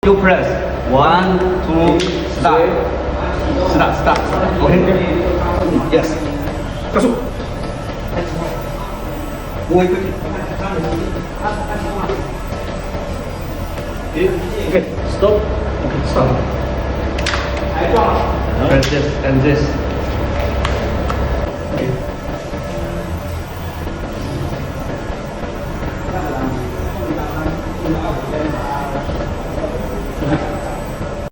You press. 1, 2, start. Start. Okay? Yes. Kaso. Buhay ko. Okay, stop. Okay, stop. And this.